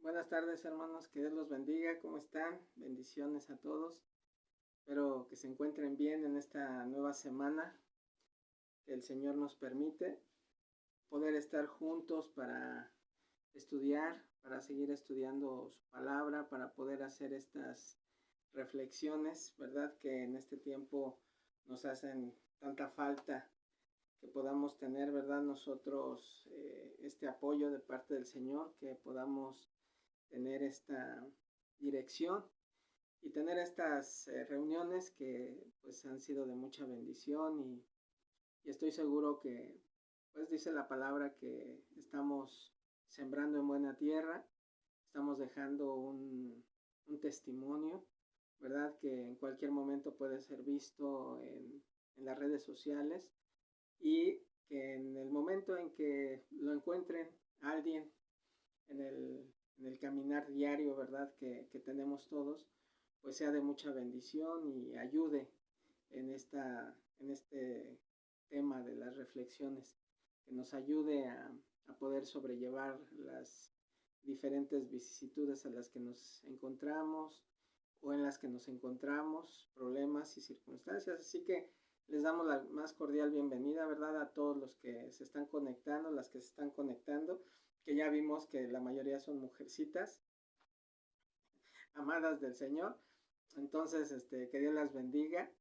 Buenas tardes, hermanos, que Dios los bendiga. ¿Cómo están? Bendiciones a todos. Espero que se encuentren bien en esta nueva semana que el Señor nos permite poder estar juntos para estudiar, para seguir estudiando su palabra, para poder hacer estas reflexiones, ¿verdad? Que en este tiempo nos hacen tanta falta, que podamos tener, ¿verdad? Nosotros este apoyo de parte del Señor, que podamos tener esta dirección y tener estas reuniones que pues han sido de mucha bendición y estoy seguro que pues dice la palabra que estamos sembrando en buena tierra, estamos dejando un testimonio, ¿verdad? Que en cualquier momento puede ser visto en las redes sociales y que en el momento en que lo encuentren alguien en el caminar diario, ¿verdad? Que tenemos todos, pues sea de mucha bendición y ayude en este tema de las reflexiones, que nos ayude a poder sobrellevar las diferentes vicisitudes a las que nos encontramos o en las que nos encontramos, problemas y circunstancias. Así que les damos la más cordial bienvenida, ¿verdad? A todos los que se están conectando, las que se están conectando, que ya vimos que la mayoría son mujercitas, amadas del Señor. Entonces, que Dios las bendiga,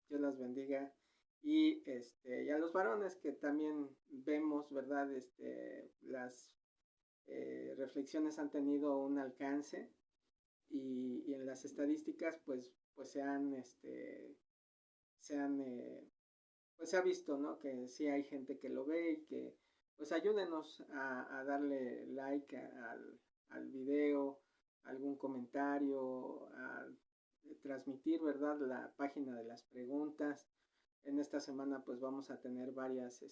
Dios las bendiga. Y a los varones que también vemos, ¿verdad? Las reflexiones han tenido un alcance y en las estadísticas, pues pues se ha visto, ¿no? Que sí hay gente que lo ve y que, pues ayúdenos a darle like al video, algún comentario, a transmitir, ¿verdad? La página de las preguntas. En esta semana pues vamos a tener varias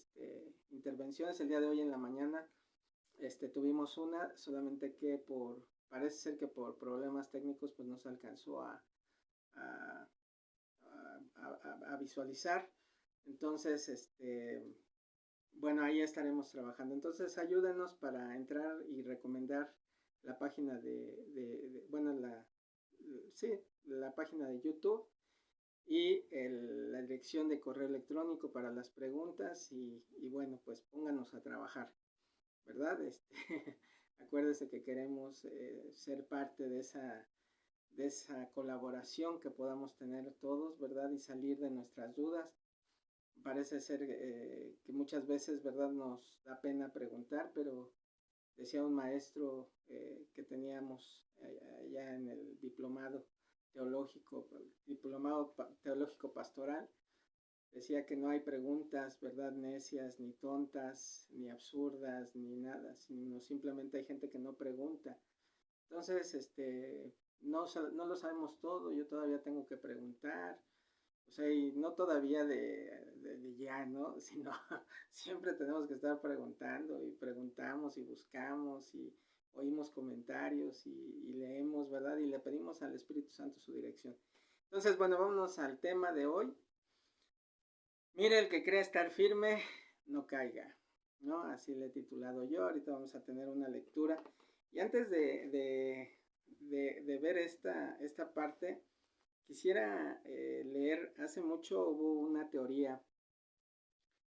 intervenciones. El día de hoy en la mañana tuvimos una, solamente que parece ser que por problemas técnicos pues no se alcanzó a, a visualizar. Entonces, bueno, ahí estaremos trabajando. Entonces, ayúdenos para entrar y recomendar la página bueno, sí, la página de YouTube y la dirección de correo electrónico para las preguntas y bueno, pues pónganos a trabajar, ¿verdad? Acuérdese que queremos ser parte de esa colaboración que podamos tener todos, ¿verdad? Y salir de nuestras dudas. Parece ser que muchas veces, ¿verdad? Nos da pena preguntar, pero decía un maestro que teníamos allá en el diplomado teológico pastoral, decía que no hay preguntas, ¿verdad? Necias, ni tontas, ni absurdas, ni nada, sino simplemente hay gente que no pregunta. Entonces, no lo sabemos todo, yo todavía tengo que preguntar, o sea, y no todavía de ya, ¿no? Sino siempre tenemos que estar preguntando y preguntamos y buscamos y oímos comentarios y leemos, ¿verdad? Y le pedimos al Espíritu Santo su dirección. Entonces, bueno, vámonos al tema de hoy. Mire, el que cree estar firme, no caiga, ¿no? Así le he titulado yo. Ahorita vamos a tener una lectura. Y antes de ver esta parte, quisiera leer, hace mucho hubo una teoría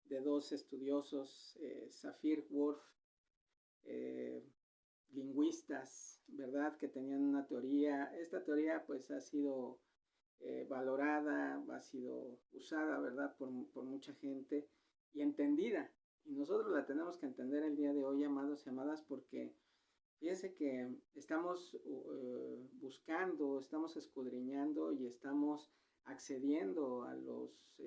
de dos estudiosos, Sapir Whorf, eh, lingüistas, ¿verdad? Que tenían una teoría. Esta teoría pues ha sido valorada, ha sido usada, ¿verdad? Por mucha gente y entendida. Y nosotros la tenemos que entender el día de hoy, amados y amadas, porque fíjense que estamos buscando, estamos escudriñando y estamos accediendo a los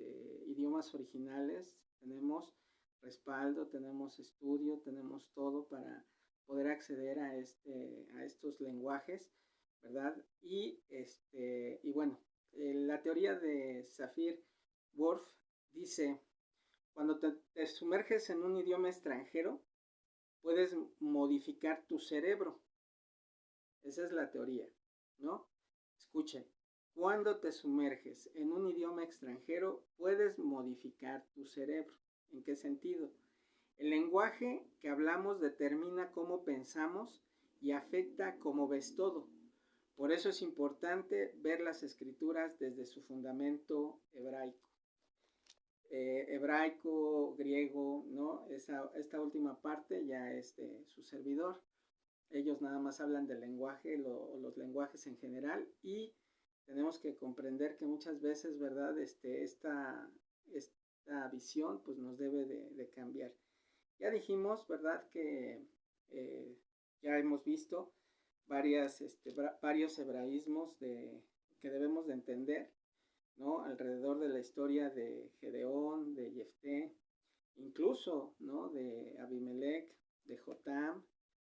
idiomas originales. Tenemos respaldo, tenemos estudio, tenemos todo para poder acceder a estos lenguajes, ¿verdad? Y bueno, la teoría de Sapir Whorf dice, cuando te sumerges en un idioma extranjero, puedes modificar tu cerebro. Esa es la teoría, ¿no? Escuche, cuando te sumerges en un idioma extranjero, puedes modificar tu cerebro. ¿En qué sentido? El lenguaje que hablamos determina cómo pensamos y afecta cómo ves todo. Por eso es importante ver las escrituras desde su fundamento hebraico. Hebraico, griego, ¿no? Esta última parte ya es de su servidor. Ellos nada más hablan del lenguaje, los lenguajes en general, y tenemos que comprender que muchas veces, ¿verdad? Esta visión pues nos debe de cambiar. Ya dijimos, ¿verdad? Que ya hemos visto varios hebraísmos que debemos de entender, ¿no? Alrededor de la historia de Gedeón, de Jefté, incluso, ¿no? De Abimelech, de Jotam,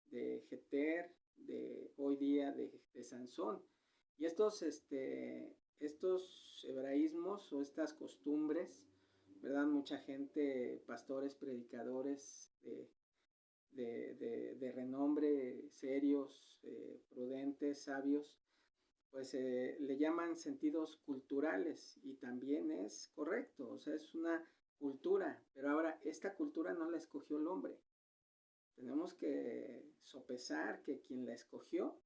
de Jeter, de hoy día de Sansón. Y estos hebraísmos o estas costumbres, ¿verdad? Mucha gente, pastores, predicadores de renombre, serios, prudentes, sabios, pues le llaman sentidos culturales, y también es correcto, o sea, es una cultura, pero ahora esta cultura no la escogió el hombre. Tenemos que sopesar que quien la escogió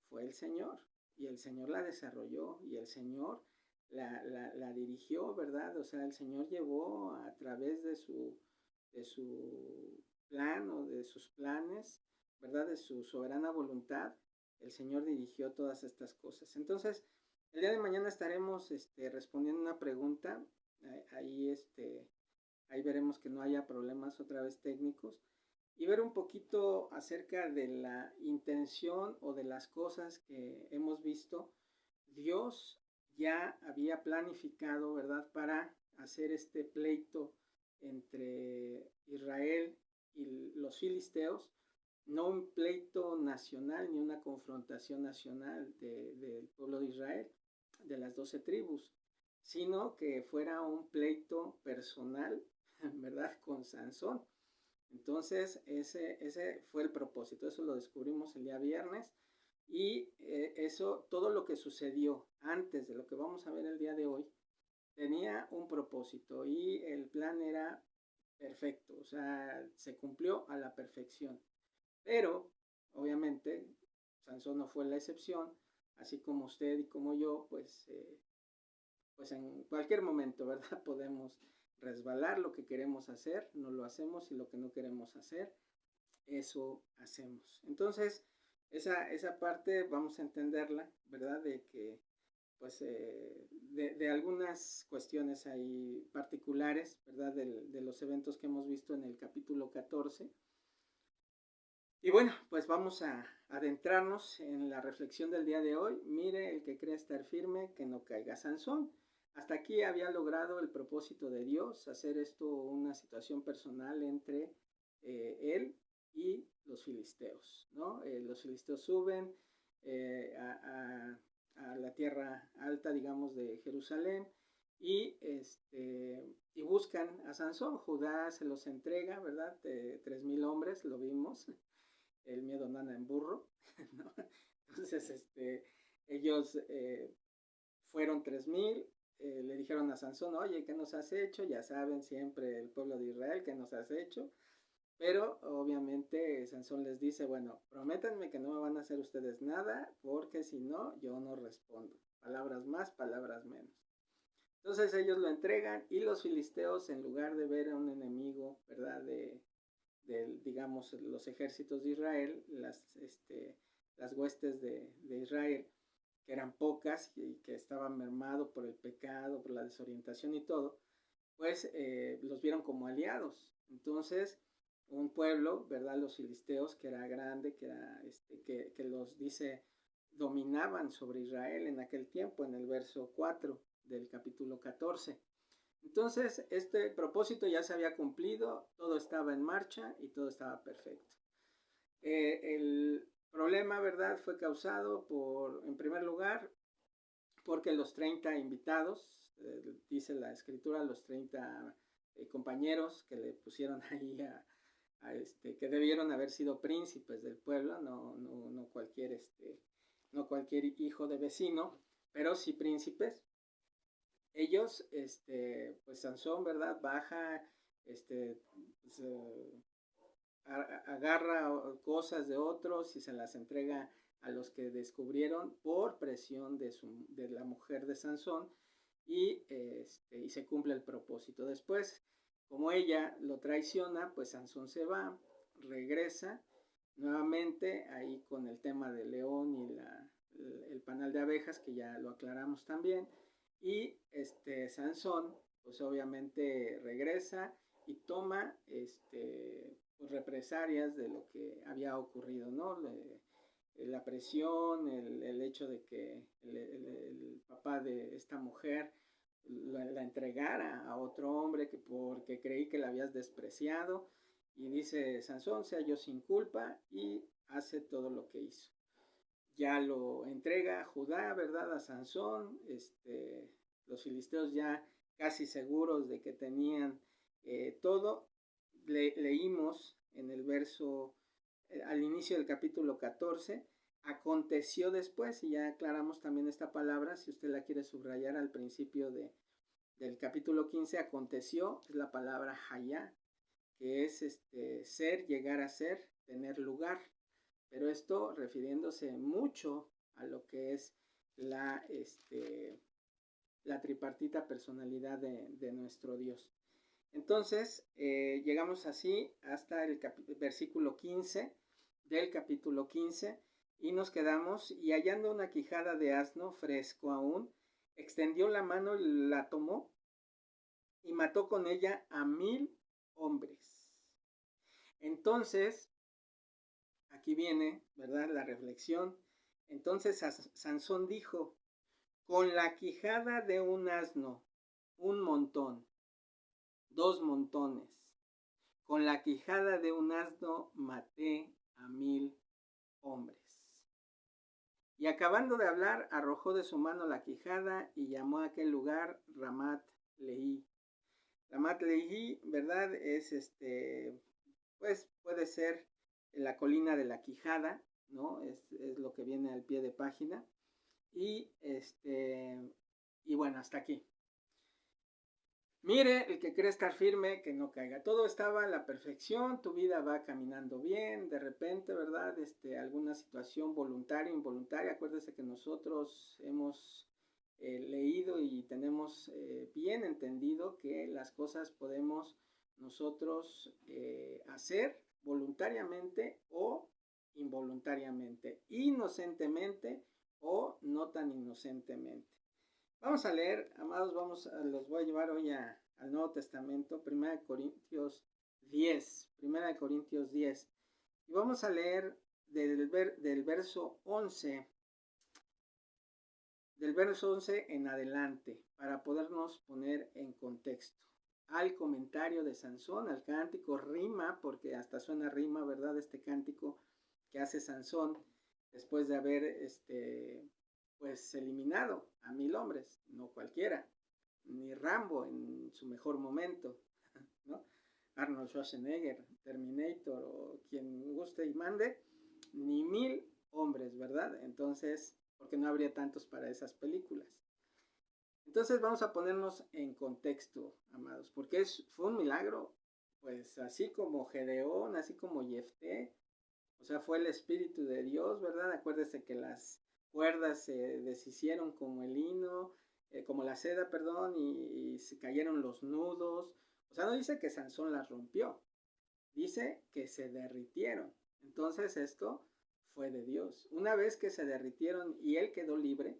fue el Señor, y el Señor la desarrolló, y el Señor la dirigió, ¿verdad? O sea, el Señor llevó a través de su plan o de sus planes, ¿verdad? De su soberana voluntad, el Señor dirigió todas estas cosas. Entonces, el día de mañana estaremos respondiendo una pregunta. Ahí, ahí veremos que no haya problemas otra vez técnicos, y ver un poquito acerca de la intención o de las cosas que hemos visto. Dios ya había planificado, ¿verdad?, para hacer este pleito entre Israel y los filisteos, no un pleito nacional ni una confrontación nacional del pueblo de Israel, de las 12 tribus, sino que fuera un pleito personal, ¿verdad?, con Sansón. Entonces, ese fue el propósito, eso lo descubrimos el día viernes, y eso, todo lo que sucedió antes de lo que vamos a ver el día de hoy, tenía un propósito, y el plan era perfecto, o sea, se cumplió a la perfección. Pero, obviamente, Sansón no fue la excepción, así como usted y como yo, pues en cualquier momento, ¿verdad? Podemos resbalar. Lo que queremos hacer, no lo hacemos, y lo que no queremos hacer, eso hacemos. Entonces, esa parte vamos a entenderla, ¿verdad? De que, pues, de algunas cuestiones ahí particulares, ¿verdad? De los eventos que hemos visto en el capítulo 14. Y bueno, pues vamos a adentrarnos en la reflexión del día de hoy. Mire, el que cree estar firme, que no caiga. Sansón hasta aquí había logrado el propósito de Dios, hacer esto una situación personal entre él y los filisteos, ¿no? Los filisteos suben a la tierra alta, digamos, de Jerusalén, y buscan a Sansón. Judá se los entrega, ¿verdad? 3,000 hombres, lo vimos, el miedo no anda en burro, ¿no? Entonces, ellos fueron 3,000. Le dijeron a Sansón, oye, ¿qué nos has hecho? Ya saben siempre el pueblo de Israel, ¿qué nos has hecho? Pero obviamente Sansón les dice, bueno, prométanme que no me van a hacer ustedes nada, porque si no, yo no respondo. Palabras más, palabras menos. Entonces ellos lo entregan, y los filisteos, en lugar de ver a un enemigo, ¿verdad?, digamos, los ejércitos de Israel, las huestes de Israel, que eran pocas y que estaban mermados por el pecado, por la desorientación y todo, pues los vieron como aliados. Entonces, un pueblo, ¿verdad?, los filisteos, que era grande, que los dice, dominaban sobre Israel en aquel tiempo, en el verso 4 del capítulo 14. Entonces, este propósito ya se había cumplido, todo estaba en marcha y todo estaba perfecto. El problema, ¿verdad?, fue causado en primer lugar, porque los 30 invitados, dice la escritura, los 30 compañeros que le pusieron ahí que debieron haber sido príncipes del pueblo, no cualquier hijo de vecino, pero sí príncipes. Ellos, pues Sansón, ¿verdad?, baja, pues, agarra cosas de otros y se las entrega a los que descubrieron por presión de la mujer de Sansón, y se cumple el propósito. Después, como ella lo traiciona, pues Sansón se va, regresa nuevamente ahí con el tema del león y el panal de abejas, que ya lo aclaramos también. Y Sansón pues obviamente regresa y toma pues, represalias de lo que había ocurrido, ¿no? La presión, el hecho de que el papá de esta mujer la entregara a otro hombre porque creí que la habías despreciado, y dice Sansón, sea yo sin culpa, y hace todo lo que hizo. Ya lo entrega Judá, ¿verdad? A Sansón, los filisteos ya casi seguros de que tenían todo. Leímos en el verso, al inicio del capítulo 14, aconteció después, y ya aclaramos también esta palabra, si usted la quiere subrayar al principio del capítulo 15, aconteció, es la palabra hayá, que es ser, llegar a ser, tener lugar. Pero esto refiriéndose mucho a lo que es la tripartita personalidad de nuestro Dios. Entonces, llegamos así hasta el versículo 15 del capítulo 15, y nos quedamos, y hallando una quijada de asno fresco aún, extendió la mano y la tomó, y mató con ella a 1000 hombres. Entonces, aquí viene, ¿verdad?, la reflexión. Entonces Sansón dijo, con la quijada de un asno, un montón, 2 montones. Con la quijada de un asno maté a 1000 hombres. Y acabando de hablar, arrojó de su mano la quijada y llamó a aquel lugar Ramat Lehi. Ramat Lehi, ¿verdad? Es pues puede ser la colina de la quijada, ¿no? Es lo que viene al pie de página. Y bueno, hasta aquí. Mire, el que cree estar firme, que no caiga. Todo estaba a la perfección, tu vida va caminando bien, de repente, ¿verdad? Alguna situación voluntaria, involuntaria. Acuérdese que nosotros hemos leído y tenemos bien entendido que las cosas podemos nosotros hacer voluntariamente o involuntariamente, inocentemente o no tan inocentemente. Vamos a leer, amados, los voy a llevar hoy al Nuevo Testamento, 1 Corintios 10, 1 Corintios 10. Y vamos a leer del verso 11, en adelante, para podernos poner en contexto. Al comentario de Sansón, al cántico, rima, porque hasta suena rima, ¿verdad? Este cántico que hace Sansón después de haber pues eliminado a 1000 hombres, no cualquiera, ni Rambo en su mejor momento, ¿no? Arnold Schwarzenegger, Terminator o quien guste y mande, ni 1000 hombres, ¿verdad? Entonces, porque no habría tantos para esas películas. Entonces vamos a ponernos en contexto, amados, porque fue un milagro, pues así como Gedeón, así como Jefté, o sea, fue el Espíritu de Dios, ¿verdad? Acuérdese que las cuerdas se deshicieron como el lino, como la seda, perdón, y se cayeron los nudos. O sea, no dice que Sansón las rompió, dice que se derritieron. Entonces esto fue de Dios. Una vez que se derritieron y él quedó libre,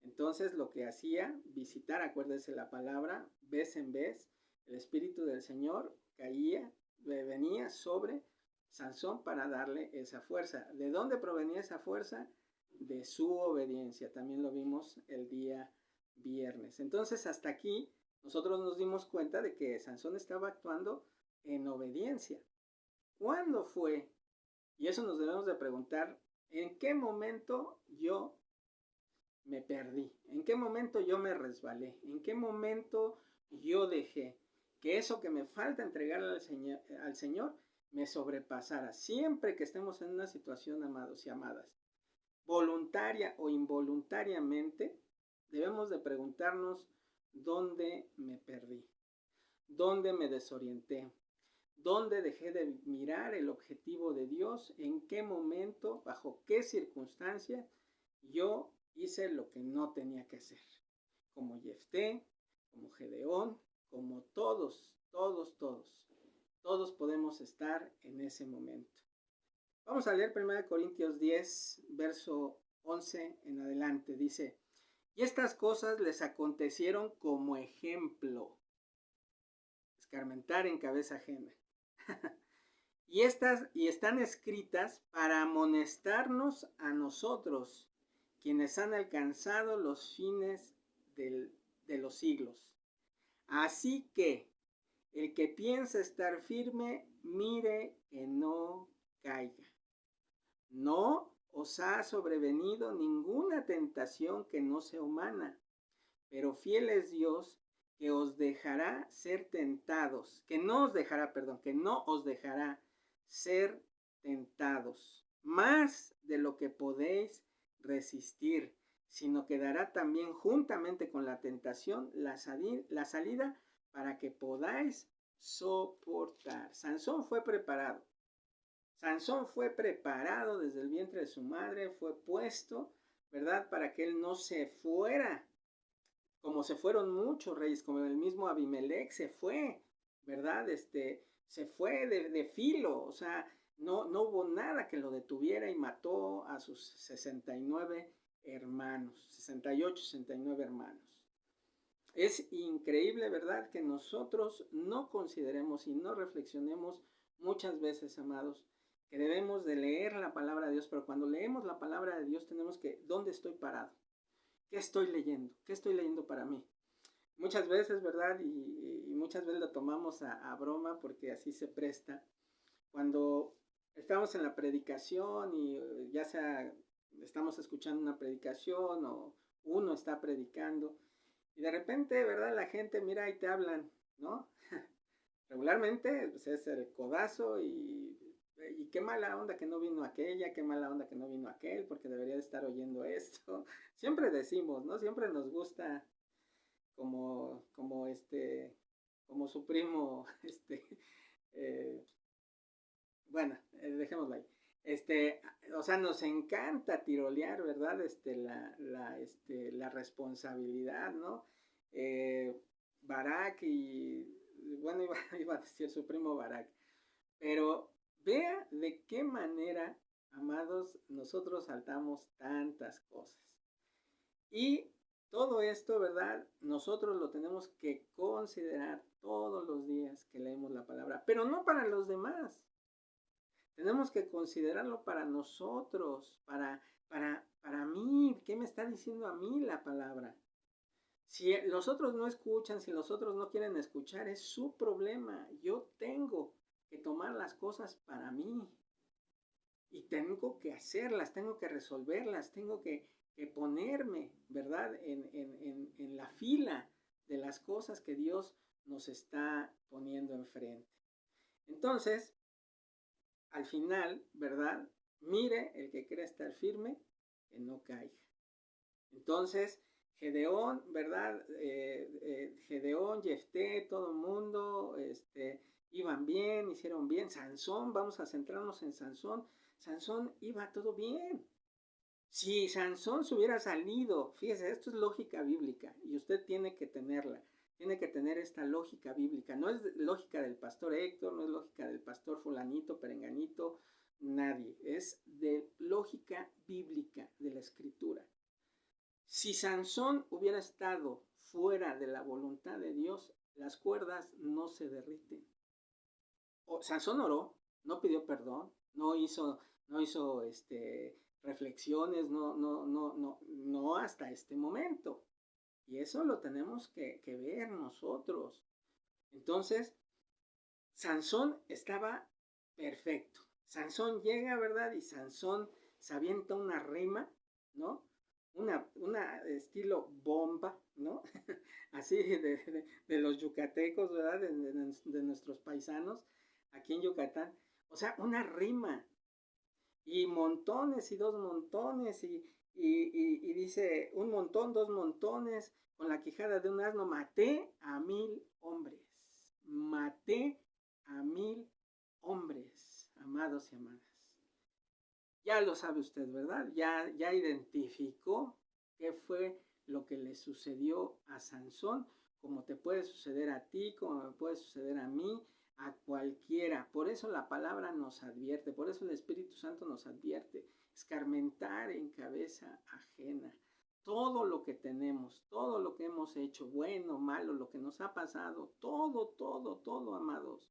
entonces lo que hacía, visitar, acuérdese la palabra, vez en vez, el Espíritu del Señor caía, venía sobre Sansón para darle esa fuerza. ¿De dónde provenía esa fuerza? De su obediencia. También lo vimos el día viernes. Entonces hasta aquí nosotros nos dimos cuenta de que Sansón estaba actuando en obediencia. ¿Cuándo fue? Y eso nos debemos de preguntar, ¿en qué momento yo me perdí? ¿En qué momento yo me resbalé? ¿En qué momento yo dejé que eso que me falta entregarle al Señor me sobrepasara? Siempre que estemos en una situación, amados y amadas, voluntaria o involuntariamente, debemos de preguntarnos dónde me perdí, dónde me desorienté, ¿Dónde dejé de mirar el objetivo de Dios? ¿En qué momento, bajo qué circunstancias yo hice lo que no tenía que hacer? Como Jefté, como Gedeón, como todos podemos estar en ese momento. Vamos a leer 1 Corintios 10, verso 11 en adelante. Dice, y estas cosas les acontecieron como ejemplo. Escarmentar en cabeza ajena. y están escritas para amonestarnos a nosotros, quienes han alcanzado los fines de los siglos. Así que el que piensa estar firme, mire que no caiga. No os ha sobrevenido ninguna tentación que no sea humana, pero fiel es Dios que os dejará ser tentados, que no os dejará ser tentados, más de lo que podéis resistir, sino que dará también juntamente con la tentación la salida para que podáis soportar. Sansón fue preparado desde el vientre de su madre, fue puesto, ¿verdad? Para que él no se fuera, como se fueron muchos reyes, como el mismo Abimelech se fue, ¿verdad? Se fue de filo, o sea, no hubo nada que lo detuviera y mató a sus 68, 69 hermanos. Es increíble, ¿verdad? Que nosotros no consideremos y no reflexionemos muchas veces, amados, que debemos de leer la palabra de Dios, pero cuando leemos la palabra de Dios tenemos que, ¿dónde estoy parado? ¿Qué estoy leyendo? ¿Qué estoy leyendo para mí? Muchas veces, ¿verdad? Y muchas veces lo tomamos a broma porque así se presta. Cuando estamos en la predicación y ya sea estamos escuchando una predicación o uno está predicando y de repente, ¿verdad? La gente mira y te hablan, ¿no? Regularmente pues es el codazo y qué mala onda que no vino aquella, qué mala onda que no vino aquel, porque debería de estar oyendo esto. Siempre decimos, ¿no? Siempre nos gusta como su primo, bueno, dejémoslo ahí. O sea, nos encanta tirolear, ¿verdad? La responsabilidad, ¿no? Barak y, bueno, iba a decir su primo Barak, pero vea de qué manera, amados, nosotros saltamos tantas cosas. Y todo esto, ¿verdad? Nosotros lo tenemos que considerar todos los días que leemos la palabra, pero no para los demás. Tenemos que considerarlo para nosotros, para mí. ¿Qué me está diciendo a mí la palabra? Si los otros no escuchan, si los otros no quieren escuchar, es su problema. Yo tengo que tomar las cosas para mí. Y tengo que hacerlas, tengo que resolverlas, tengo que ponerme, ¿verdad? En la fila de las cosas que Dios nos está poniendo enfrente. Entonces, al final, ¿verdad? Mire el que quiera estar firme, que no caiga. Entonces, Gedeón, ¿verdad? Gedeón, Jefté, todo el mundo, iban bien, hicieron bien. Sansón, vamos a centrarnos en Sansón. Sansón iba todo bien. Si Sansón se hubiera salido, fíjese, esto es lógica bíblica y usted tiene que tenerla. Tiene que tener esta lógica bíblica. No es lógica del pastor Héctor, no es lógica del pastor fulanito, perenganito, nadie. Es de lógica bíblica de la escritura. Si Sansón hubiera estado fuera de la voluntad de Dios, las cuerdas no se derriten. Sansón oró, no pidió perdón, no hizo reflexiones, no hasta este momento. Y eso lo tenemos que ver nosotros. Entonces, Sansón estaba perfecto. Sansón llega, ¿verdad? Y Sansón se avienta una rima, ¿no? Una estilo bomba, ¿no? Así de los yucatecos, ¿verdad? De nuestros paisanos aquí en Yucatán. O sea, una rima. Y montones y dos montones y dice, un montón, dos montones, con la quijada de un asno maté a 1000 hombres. Maté a 1000 hombres, amados y amadas. Ya lo sabe usted, ¿verdad? Ya identificó qué fue lo que le sucedió a Sansón, como te puede suceder a ti, como me puede suceder a mí, a cualquiera. Por eso la palabra nos advierte, por eso el Espíritu Santo nos advierte, escarmentar en cabeza ajena. Todo lo que tenemos, todo lo que hemos hecho, bueno, malo, lo que nos ha pasado, todo, amados,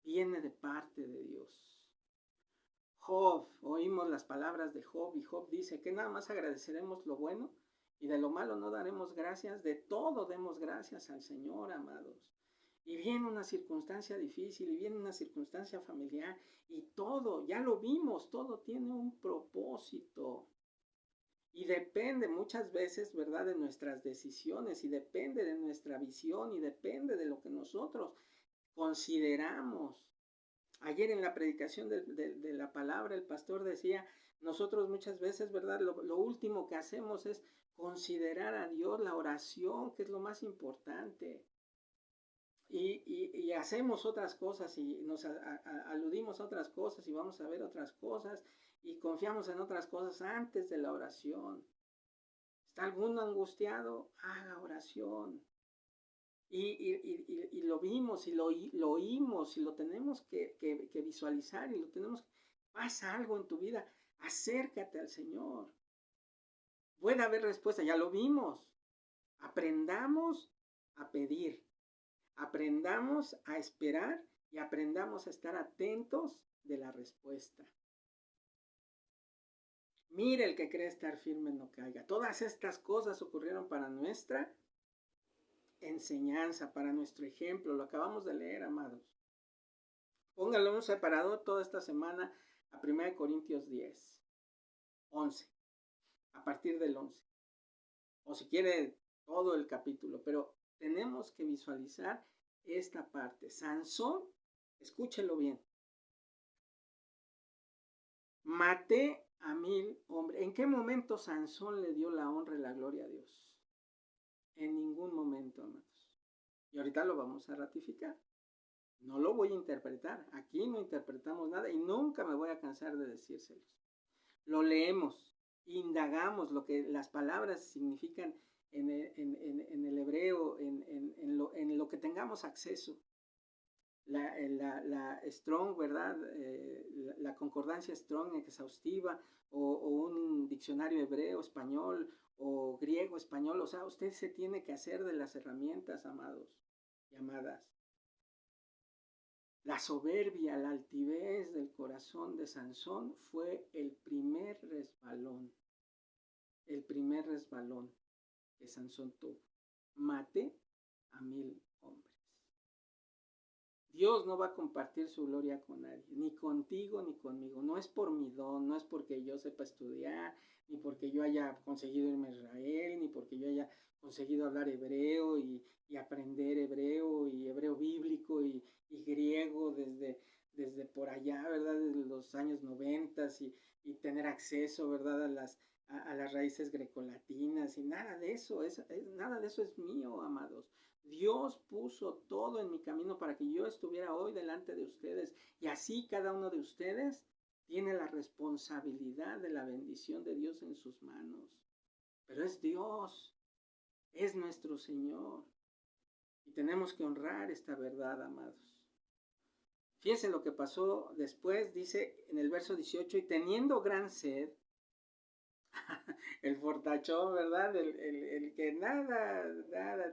viene de parte de Dios. Job, oímos las palabras de Job y Job dice que nada más agradeceremos lo bueno y de lo malo no daremos gracias, de todo demos gracias al Señor, amados. Y viene una circunstancia difícil y viene una circunstancia familiar y todo, ya lo vimos, todo tiene un propósito. Y depende muchas veces, ¿verdad?, de nuestras decisiones y depende de nuestra visión y depende de lo que nosotros consideramos. Ayer en la predicación de la palabra, el pastor decía, nosotros muchas veces, ¿verdad? Lo último que hacemos es considerar a Dios, la oración, que es lo más importante. Y hacemos otras cosas y nos aludimos a otras cosas y vamos a ver otras cosas y confiamos en otras cosas antes de la oración. ¿Está alguno angustiado? Haga oración. Y lo vimos y lo oímos y lo tenemos que visualizar y lo tenemos. Pasa algo en tu vida, acércate al Señor. Puede haber respuesta, ya lo vimos. Aprendamos a pedir, aprendamos a esperar y aprendamos a estar atentos de la respuesta. Mire, el que cree estar firme no caiga. Todas estas cosas ocurrieron para nuestra enseñanza, para nuestro ejemplo. Lo acabamos de leer, amados. Póngalo un separador toda esta semana a 1 Corintios 10, 11, a partir del 11. O si quiere todo el capítulo, pero tenemos que visualizar esta parte. Sansón, escúchelo bien. Maté a 1000 hombres. ¿En qué momento Sansón le dio la honra y la gloria a Dios? En ningún momento, amados. Y ahorita lo vamos a ratificar. No lo voy a interpretar. Aquí no interpretamos nada y nunca me voy a cansar de decírselos. Lo leemos, indagamos lo que las palabras significan en el hebreo, en lo que tengamos acceso. La Strong, ¿verdad? La concordancia Strong exhaustiva o un diccionario hebreo, español o griego, español. O sea, usted se tiene que hacer de las herramientas, amados y amadas. La soberbia, la altivez del corazón de Sansón fue el primer resbalón que Sansón tuvo. Maté a 1000 hombres. Dios no va a compartir su gloria con nadie, ni contigo ni conmigo. No es por mi don, no es porque yo sepa estudiar, ni porque yo haya conseguido irme a Israel, ni porque yo haya conseguido hablar hebreo y aprender hebreo y hebreo bíblico y griego desde por allá, ¿verdad? Desde los años 90 y tener acceso, ¿verdad? A las raíces grecolatinas y nada de eso, nada de eso es mío, amados. Dios puso todo en mi camino para que yo estuviera hoy delante de ustedes y así cada uno de ustedes tiene la responsabilidad de la bendición de Dios en sus manos. Pero es Dios, es nuestro Señor y tenemos que honrar esta verdad, amados. Fíjense lo que pasó después, dice en el verso 18, y teniendo gran sed, el fortachón, ¿verdad? El que nada,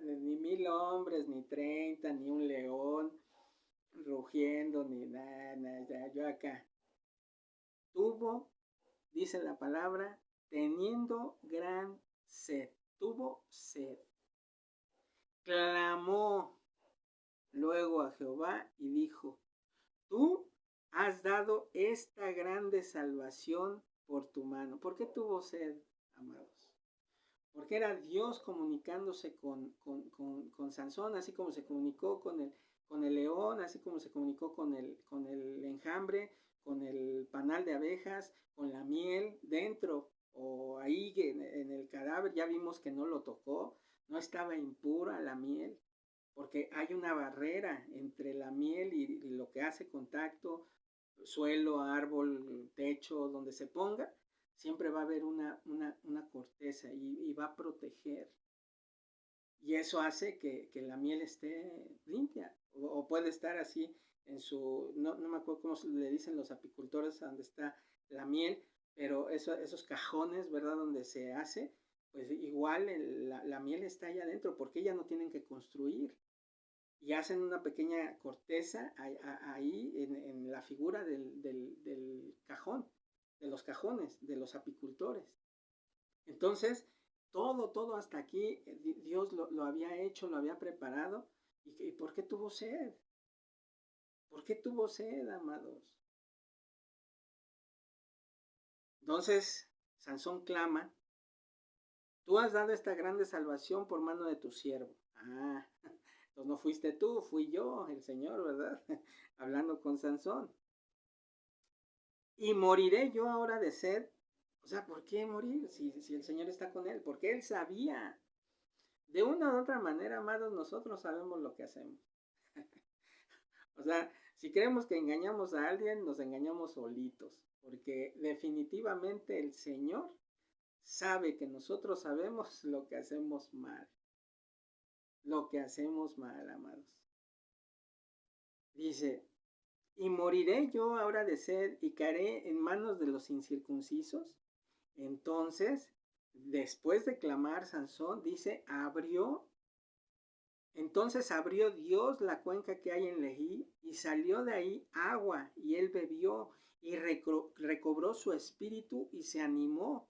ni 1000 hombres, ni 30, ni un león rugiendo, ni nada, yo acá. Tuvo, dice la palabra, teniendo gran sed, tuvo sed. Clamó luego a Jehová y dijo, tú has dado esta grande salvación por tu mano. ¿Por qué tuvo sed, amados? Porque era Dios comunicándose con Sansón, así como se comunicó con el león, así como se comunicó con el enjambre, con el panal de abejas, con la miel dentro o ahí en el cadáver. Ya vimos que no lo tocó, no estaba impura la miel. porque hay una barrera entre la miel y lo que hace contacto, suelo, árbol, techo, donde se ponga, siempre va a haber una corteza y va a proteger. Y eso hace que la miel esté limpia, o puede estar así en su, no me acuerdo cómo le dicen los apicultores, donde está la miel, pero esos cajones, ¿verdad? Donde se hace, pues igual la miel está allá adentro, porque ya no tienen que construir. Y hacen una pequeña corteza ahí en la figura del cajón, de los cajones, de los apicultores. Entonces, todo hasta aquí, Dios lo había hecho, lo había preparado. ¿Y por qué tuvo sed? ¿Por qué tuvo sed, amados? Entonces, Sansón clama: tú has dado esta grande salvación por mano de tu siervo. Ah, entonces no fuiste tú, fui yo, el Señor, ¿verdad? Hablando con Sansón. Y moriré yo ahora de sed. O sea, ¿por qué morir si el Señor está con él? Porque él sabía. De una u otra manera, amados, nosotros sabemos lo que hacemos. O sea, si creemos que engañamos a alguien, nos engañamos solitos. Porque definitivamente el Señor sabe que nosotros sabemos lo que hacemos mal. Lo que hacemos mal, amados. Dice: ¿y moriré yo ahora de sed y caeré en manos de los incircuncisos? Entonces, después de clamar, Sansón dice, entonces abrió Dios la cuenca que hay en Lehi y salió de ahí agua y él bebió y recobró su espíritu y se animó.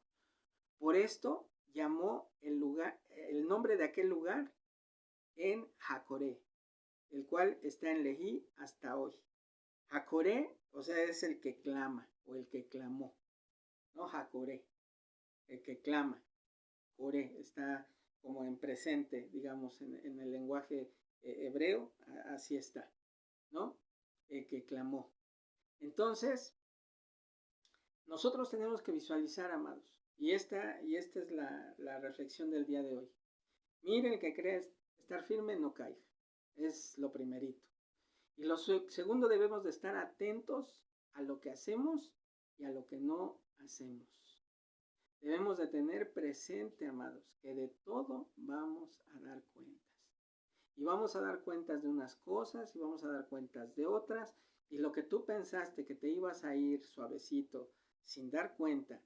Por esto llamó el nombre de aquel lugar en Jacoré, el cual está en Lehi hasta hoy. Jacoré, o sea, es el que clama o el que clamó, ¿no? Jacoré, el que clama. Coré está como en presente, digamos, en el lenguaje hebreo, así está, ¿no? El que clamó. Entonces, nosotros tenemos que visualizar, amados, y esta es la reflexión del día de hoy. Mire, el que cree estar firme no caiga, es lo primerito. Y lo segundo, debemos de estar atentos a lo que hacemos y a lo que no hacemos. Debemos de tener presente, amados, que de todo vamos a dar cuentas. Y vamos a dar cuentas de unas cosas y vamos a dar cuentas de otras. Y lo que tú pensaste que te ibas a ir suavecito, sin dar cuenta,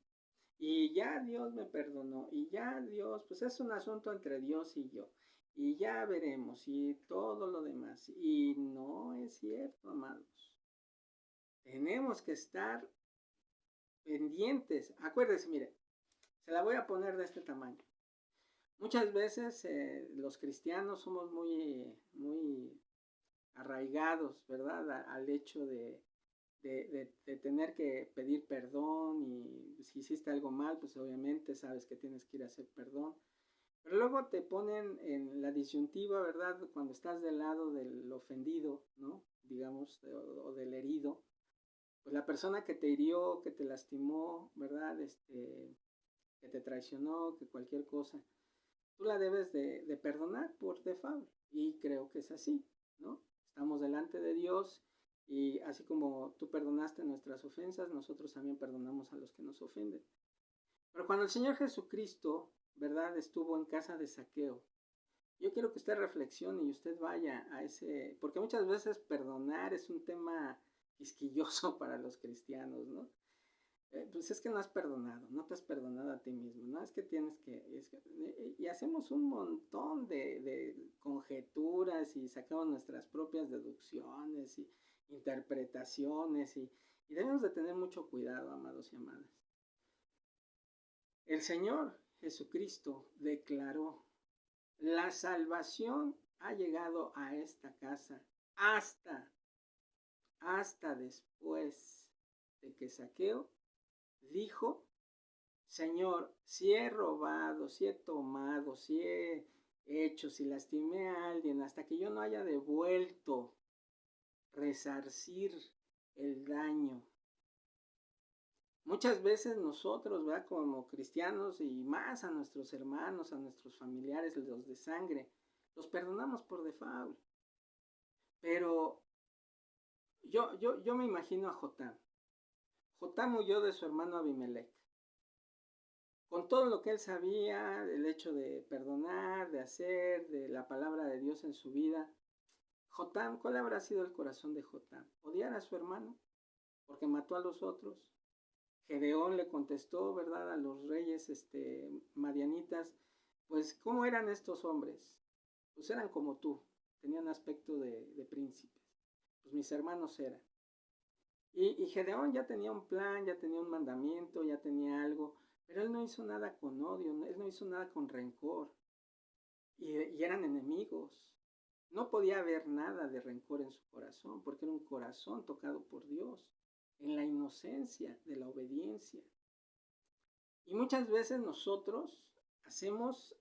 y ya Dios me perdonó, y ya Dios, pues es un asunto entre Dios y yo, y ya veremos, y todo lo demás. Y no es cierto, amados. Tenemos que estar pendientes. Acuérdense, mire, se la voy a poner de este tamaño. Muchas veces los cristianos somos muy arraigados, ¿verdad? Al hecho de tener que pedir perdón, y si hiciste algo mal, pues obviamente sabes que tienes que ir a hacer perdón. Pero luego te ponen en la disyuntiva, ¿verdad? Cuando estás del lado del ofendido, ¿no? Digamos, o del herido. Pues la persona que te hirió, que te lastimó, ¿verdad? Que te traicionó, que cualquier cosa, tú la debes de perdonar por default. Y creo que es así, ¿no? Estamos delante de Dios y así como tú perdonaste nuestras ofensas, nosotros también perdonamos a los que nos ofenden. Pero cuando el Señor Jesucristo, ¿verdad?, estuvo en casa de Zaqueo, yo quiero que usted reflexione y usted vaya a ese, porque muchas veces perdonar es un tema quisquilloso para los cristianos, ¿no? Pues es que no has perdonado, no te has perdonado a ti mismo, ¿no? Es que tienes y hacemos un montón de conjeturas y sacamos nuestras propias deducciones y interpretaciones y debemos de tener mucho cuidado, amados y amadas. El Señor Jesucristo declaró: la salvación ha llegado a esta casa hasta después de que Zaqueo dijo: Señor, si he robado, si he tomado, si he hecho, si lastimé a alguien, hasta que yo no haya devuelto, resarcir el daño. Muchas veces nosotros, ¿verdad?, como cristianos, y más a nuestros hermanos, a nuestros familiares, los de sangre, los perdonamos por default. Pero yo me imagino a Jotam. Jotam huyó de su hermano Abimelech. Con todo lo que él sabía, el hecho de perdonar, de hacer, de la palabra de Dios en su vida, Jotam, ¿cuál habrá sido el corazón de Jotam? ¿Odiar a su hermano? Porque mató a los otros. Gedeón le contestó, ¿verdad?, a los reyes madianitas, pues, ¿cómo eran estos hombres? Pues eran como tú, tenían aspecto de príncipes. Pues mis hermanos eran. Y Gedeón ya tenía un plan, ya tenía un mandamiento, ya tenía algo, pero él no hizo nada con odio, él no hizo nada con rencor. Y eran enemigos. No podía haber nada de rencor en su corazón, porque era un corazón tocado por Dios, en la inocencia de la obediencia. Y muchas veces nosotros hacemos,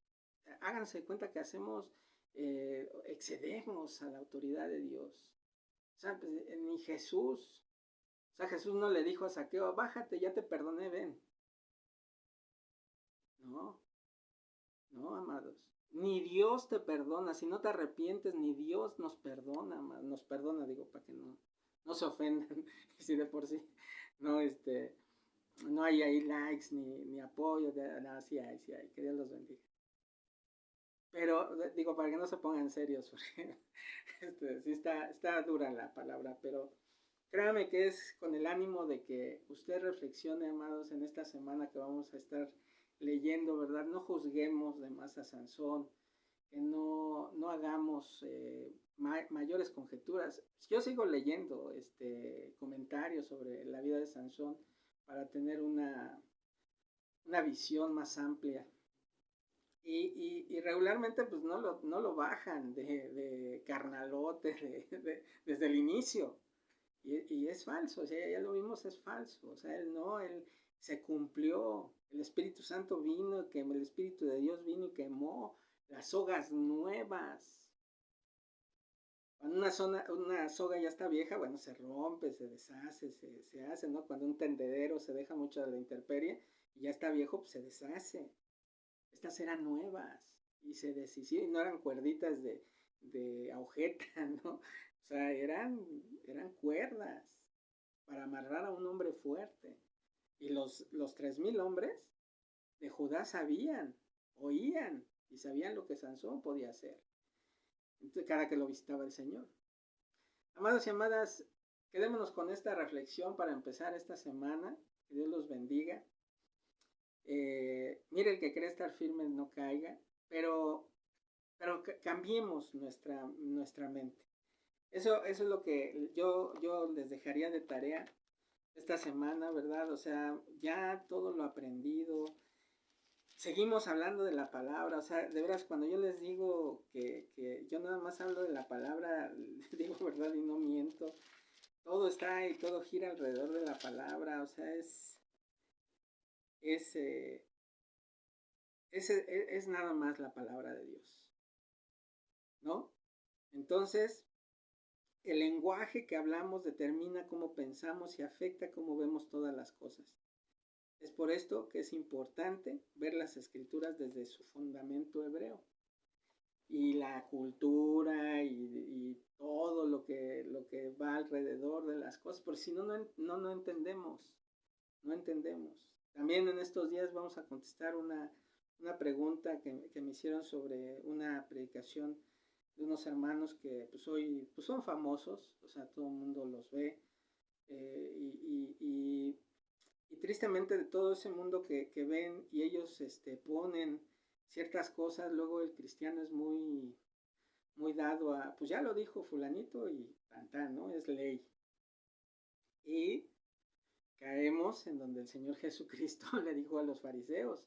háganse cuenta que hacemos, excedemos a la autoridad de Dios. O sea, pues, ni Jesús, o sea, Jesús no le dijo a Zaqueo, bájate, ya te perdoné, ven. No, no, amados. Ni Dios te perdona, si no te arrepientes, ni Dios nos perdona, amados. Nos perdona, digo, para que no se ofendan, si de por sí, no, no hay ahí likes ni apoyo, no, sí hay, que Dios los bendiga. Pero, digo, para que no se pongan serios, porque sí está dura la palabra, pero créame que es con el ánimo de que usted reflexione, amados, en esta semana que vamos a estar leyendo, ¿verdad? No juzguemos de más a Sansón, que no hagamos mayores conjeturas. Yo sigo leyendo comentarios sobre la vida de Sansón para tener una visión más amplia. Y regularmente pues no lo bajan de carnalote desde el inicio. Y es falso, o sea, ya lo vimos, es falso. O sea, él se cumplió. El Espíritu Santo vino, que el Espíritu de Dios vino y quemó las sogas nuevas. Cuando una soga ya está vieja, bueno, se rompe, se deshace, se hace, ¿no? Cuando un tendedero se deja mucho de la intemperie y ya está viejo, pues se deshace. Estas eran nuevas y se deshicieron, y no eran cuerditas de agujeta, ¿no? O sea, eran cuerdas para amarrar a un hombre fuerte. Y los 3,000 hombres de Judá sabían, oían y sabían lo que Sansón podía hacer. Entonces, cada que lo visitaba el Señor. Amados y amadas, quedémonos con esta reflexión para empezar esta semana. Que Dios los bendiga. Mire, el que cree estar firme no caiga, pero cambiemos nuestra mente. Eso es lo que yo les dejaría de tarea esta semana, ¿verdad? O sea, ya todo lo aprendido. Seguimos hablando de la palabra, o sea, de veras, cuando yo les digo que yo nada más hablo de la palabra, digo verdad y no miento. Todo está ahí, todo gira alrededor de la palabra, o sea, es nada más la palabra de Dios, ¿no? Entonces, el lenguaje que hablamos determina cómo pensamos y afecta cómo vemos todas las cosas. Es por esto que es importante ver las escrituras desde su fundamento hebreo. Y la cultura y todo lo que va alrededor de las cosas, porque si no entendemos. No entendemos. También en estos días vamos a contestar una pregunta que me hicieron sobre una predicación de unos hermanos que pues hoy pues son famosos, o sea, todo el mundo los ve, y tristemente de todo ese mundo que ven y ellos ponen ciertas cosas, luego el cristiano es muy dado a, pues ya lo dijo fulanito y tantán, ¿no? Es ley. Y caemos en donde el Señor Jesucristo le dijo a los fariseos,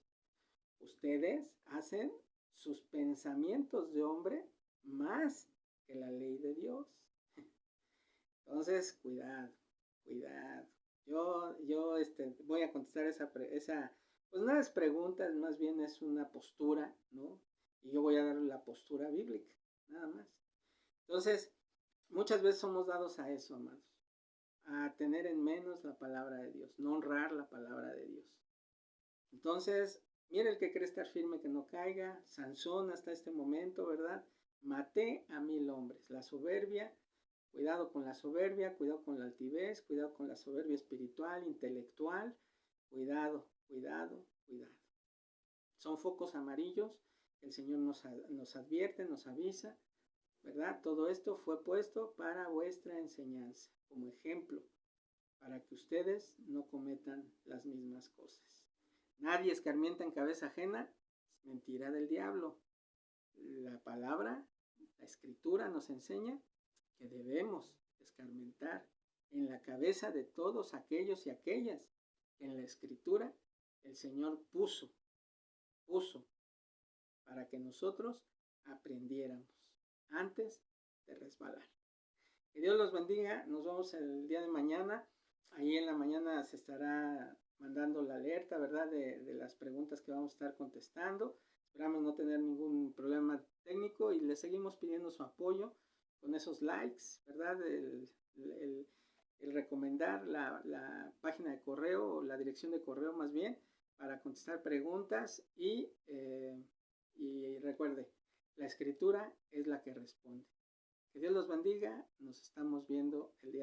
ustedes hacen sus pensamientos de hombre más que la ley de Dios. Entonces, cuidado. Yo voy a contestar esa, pues no es pregunta, más bien es una postura, ¿no? Y yo voy a dar la postura bíblica, nada más. Entonces, muchas veces somos dados a eso, amados, a tener en menos la palabra de Dios, no honrar la palabra de Dios. Entonces, mire, el que cree estar firme que no caiga. Sansón hasta este momento, ¿verdad? maté a 1000 hombres. La soberbia, cuidado con la soberbia, cuidado con la altivez, cuidado con la soberbia espiritual, intelectual, cuidado, cuidado, cuidado. Son focos amarillos, el Señor nos advierte, nos avisa, ¿verdad? Todo esto fue puesto para vuestra enseñanza, como ejemplo, para que ustedes no cometan las mismas cosas. Nadie escarmienta en cabeza ajena, es mentira del diablo. La palabra, la escritura nos enseña que debemos escarmentar en la cabeza de todos aquellos y aquellas que en la escritura el Señor puso para que nosotros aprendiéramos antes de resbalar. Que Dios los bendiga. Nos vemos el día de mañana. Ahí en la mañana se estará mandando la alerta, ¿verdad? De las preguntas que vamos a estar contestando. Esperamos no tener ningún problema técnico y le seguimos pidiendo su apoyo con esos likes, ¿verdad? El recomendar la página de correo o la dirección de correo más bien para contestar preguntas y recuerde, la escritura es la que responde. Que Dios los bendiga. Nos estamos viendo el día de